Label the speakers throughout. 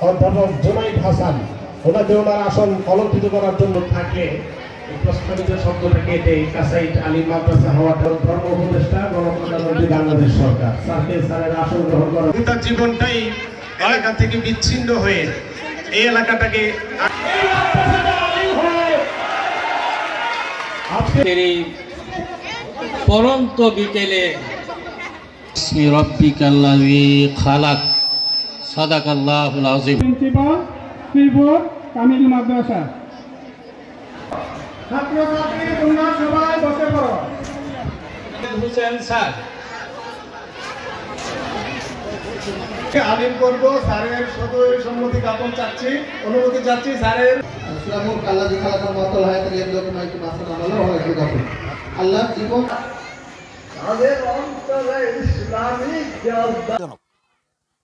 Speaker 1: অধ্যাপক জুনাইদ হাসান ওনাকে ওনার আসন অলঙ্কৃত করার জন্য থাকলে প্রস্তাবিত শব্দ থেকে এটাই কাসাইট আলী মাদ্রাসা হওয়ার ধর্ম উপদেষ্টা গণপ্রজাতন্ত্রী বাংলাদেশ সরকার স্যারকে স্যারের আসন গ্রহণ করা তার জীবনটাই এলাকা থেকে বিচ্ছিন্ন হয়ে এই এলাকাটাকে
Speaker 2: আজকের এই পরন্ত বিকেলে ইসমি রাব্বিকাল্লাযী খালাক সাদাকাল্লাহুল আযীম।
Speaker 3: প্রিন্সিপাল শ্রীপুর কামিল মাদ্রাসা। ছাত্রছাত্রী তোমরা সবাই বসে পড়ো।
Speaker 2: হোসেন স্যার
Speaker 3: আলিম করবো, স্যারের সদয় সম্মতি জ্ঞাপন চাচ্ছি, অনুমতি চাচ্ছি স্যারের। আল্লাহ জীবন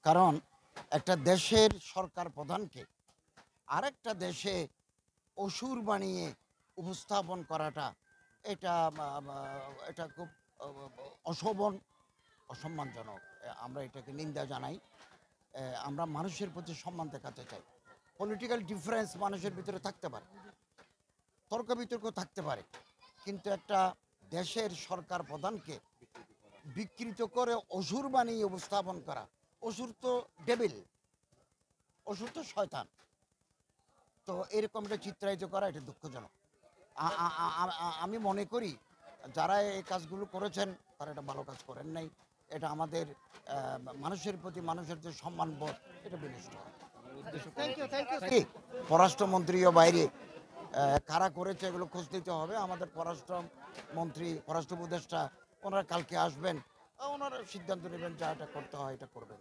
Speaker 4: কারণ একটা দেশের সরকার প্রধানকে আরেকটা দেশে অসুর বানিয়ে উপস্থাপন করাটা এটা খুব অশোভন, অসম্মানজনক। আমরা এটাকে নিন্দা জানাই। আমরা মানুষের প্রতি সম্মান দেখাতে চাই। পলিটিক্যাল ডিফারেন্স মানুষের ভিতরে থাকতে পারে, তর্ক বিতর্ক থাকতে পারে, কিন্তু একটা দেশের সরকার প্রধানকে বিকৃত করে অসুর বানিয়ে উপস্থাপন করা, অসুর তো ডেভিল, অসুর তো শয়তান, তো এরকম একটা চিত্রায়িত করা এটা দুঃখজনক। আমি মনে করি যারা এই কাজগুলো করেছেন তারা এটা ভালো কাজ করেন নাই। এটা আমাদের মানুষের প্রতি মানুষের যে সম্মানবোধ এটা বিনষ্ট হয়। পররাষ্ট্রমন্ত্রীও বাইরে কারা করেছে এগুলো খোঁজ নিতে হবে। আমাদের পররাষ্ট্রমন্ত্রী, পররাষ্ট্র উপদেষ্টা ওনারা কালকে আসবেন, ওনারা সিদ্ধান্ত নেবেন যা এটা করতে হয় এটা করবেন।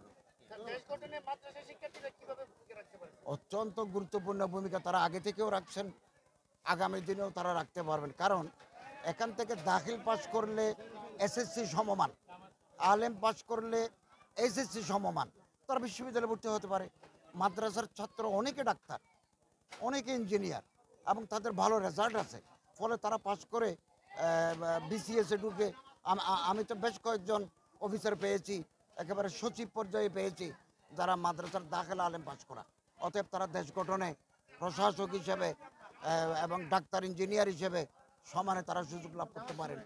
Speaker 4: অত্যন্ত গুরুত্বপূর্ণ ভূমিকা তারা আগে থেকেও রাখছেন, আগামী দিনেও তারা রাখতে পারবেন। কারণ এখান থেকে দাখিল পাস করলে এসএসসি সমমান, আলেম পাস করলে এসএসসি সমমান, তারা বিশ্ববিদ্যালয়ে ভর্তি হতে পারে। মাদ্রাসার ছাত্র অনেকে ডাক্তার, অনেকে ইঞ্জিনিয়ার এবং তাদের ভালো রেজাল্ট আছে, ফলে তারা পাস করে বিসিএসে ঢুকে। আমি তো বেশ কয়েকজন অফিসার পেয়েছি, একেবারে সচিব পর্যায়ে পেয়েছি, যারা মাদ্রাসার দাখিল আলেম পাস করা। অতএব তারা দেশ গঠনে প্রশাসক হিসেবে এবং ডাক্তার, ইঞ্জিনিয়ার হিসেবে সমানে তারা সুযোগ লাভ করতে পারেন।